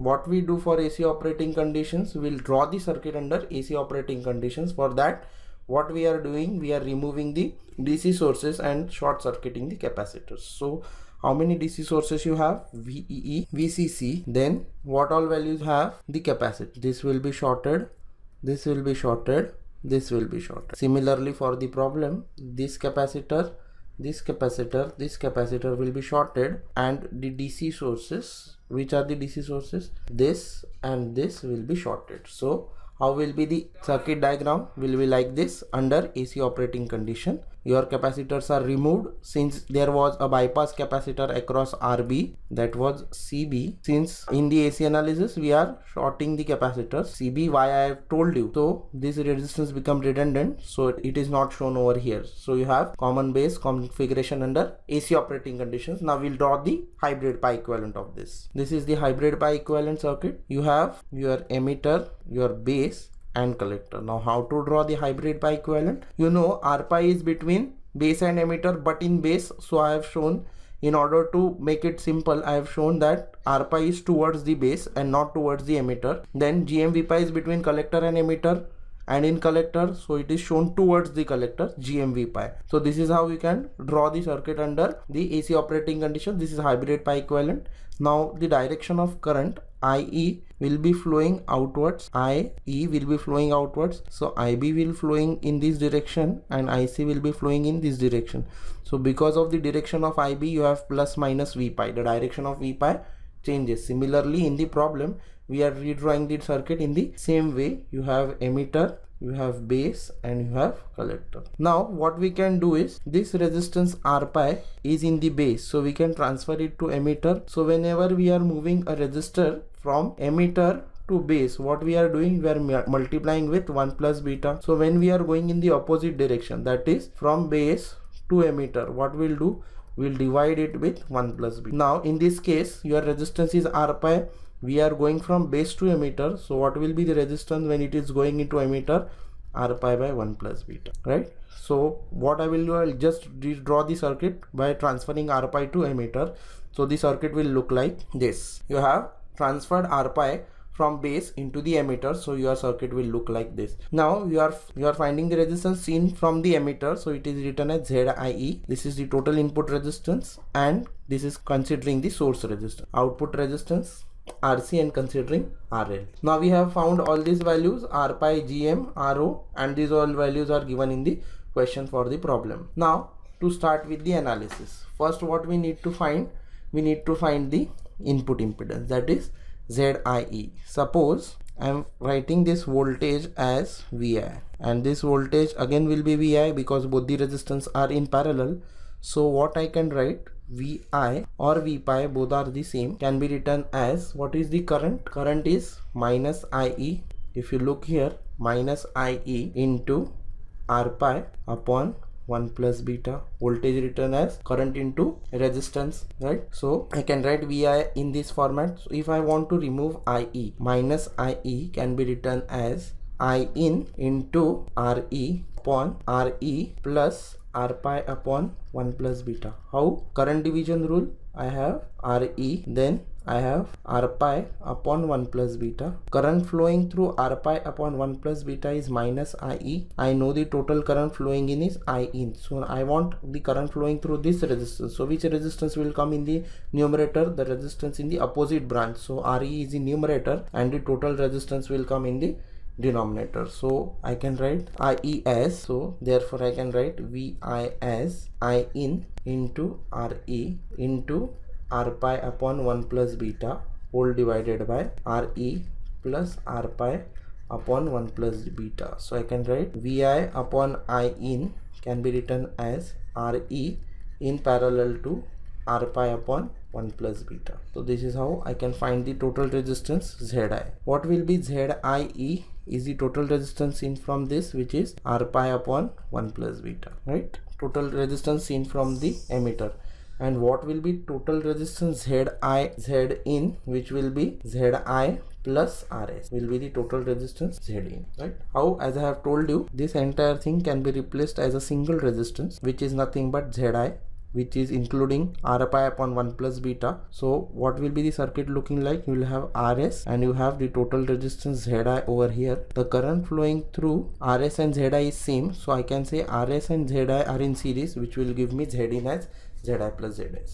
what we do for AC operating conditions, we'll draw the circuit under AC operating conditions. For that, what we are doing, we are removing the DC sources and short circuiting the capacitors. So how many DC sources you have? VEE, VCC. Then what all values have? The capacitor. This will be shorted, this will be shorted, this will be shorted. Similarly for the problem, this capacitor, this capacitor, this capacitor will be shorted, and the DC sources, which are the DC sources? This and this will be shorted. So how will be the circuit diagram? Will be like this under AC operating condition. Your capacitors are removed. Since there was a bypass capacitor across RB, that was CB. Since in the AC analysis we are shorting the capacitors CB, why I have told you. So this resistance become redundant, so it is not shown over here. So you have common base configuration under AC operating conditions. Now we'll draw the hybrid pi equivalent of this. This is the hybrid pi equivalent circuit. You have your emitter, your base and collector. Now how to draw the hybrid pi equivalent? You know R pi is between base and emitter, but in base, so I have shown, in order to make it simple, I have shown that R pi is towards the base and not towards the emitter. Then GMV pi is between collector and emitter, and in collector, so it is shown towards the collector, GMV pi. So this is how we can draw the circuit under the AC operating condition. This is hybrid pi equivalent. Now the direction of current, IE will be flowing outwards, IE will be flowing outwards, so IB will flowing in this direction and IC will be flowing in this direction. So because of the direction of IB, you have plus minus V pi, the direction of V pi changes. Similarly in the problem, we are redrawing the circuit in the same way. You have emitter, you have base and you have collector. Now what we can do is, this resistance R pi is in the base, so we can transfer it to emitter. So whenever we are moving a resistor from emitter to base, what we are doing, we are multiplying with 1 plus beta. So when we are going in the opposite direction, that is from base to emitter, what we'll do, we'll divide it with 1 plus beta. Now in this case, your resistance is R pi. We are going from base to emitter, so what will be the resistance when it is going into emitter? R pi by 1 plus beta, right? So what I will do, I'll just redraw the circuit by transferring R pi to emitter. So the circuit will look like this. You have transferred R pi from base into the emitter, so your circuit will look like this. Now you are finding the resistance seen from the emitter, so it is written as ZIE. This is the total input resistance, and this is considering the source resistance, output resistance RC, and considering RL. Now we have found all these values, R pi, GM, RO, and these all values are given in the question for the problem. Now to start with the analysis, first what we need to find, we need to find the input impedance, that is ZIE. Suppose I am writing this voltage as VI, and this voltage again will be VI because both the resistance are in parallel. So what I can write, VI or V pi, both are the same, can be written as, what is the current? Current is minus IE. If you look here, minus IE into R pi upon 1 plus beta. Voltage written as current into resistance, right? So I can write VI in this format. So if I want to remove IE, minus IE can be written as I in into RE upon RE plus R pi upon 1 plus beta. How? Current division rule. I have RE, then I have R pi upon 1 plus beta. Current flowing through R pi upon 1 plus beta is minus IE. I know the total current flowing in is I in. So I want the current flowing through this resistance. So which resistance will come in the numerator? The resistance in the opposite branch. So RE is in numerator and the total resistance will come in the denominator. So I can write IE as, so therefore I can write VI as I in into RE into R pi upon 1 plus beta whole divided by RE plus R pi upon 1 plus beta. So I can write VI upon I in can be written as RE in parallel to R pi upon 1 plus beta. So this is how I can find the total resistance ZI. What will be ZIE is the total resistance seen from this, which is R pi upon 1 plus beta, right? Total resistance seen from the emitter. And what will be total resistance Z in, which will be ZI plus RS will be the total resistance Z in, right? How? As I have told you, this entire thing can be replaced as a single resistance, which is nothing but ZI which is including R pi upon 1 plus beta. So what will be the circuit looking like? You will have RS and you have the total resistance Zi over here. The current flowing through RS and Zi is same, so I can say RS and Zi are in series, which will give me Zin as Zi plus Zs.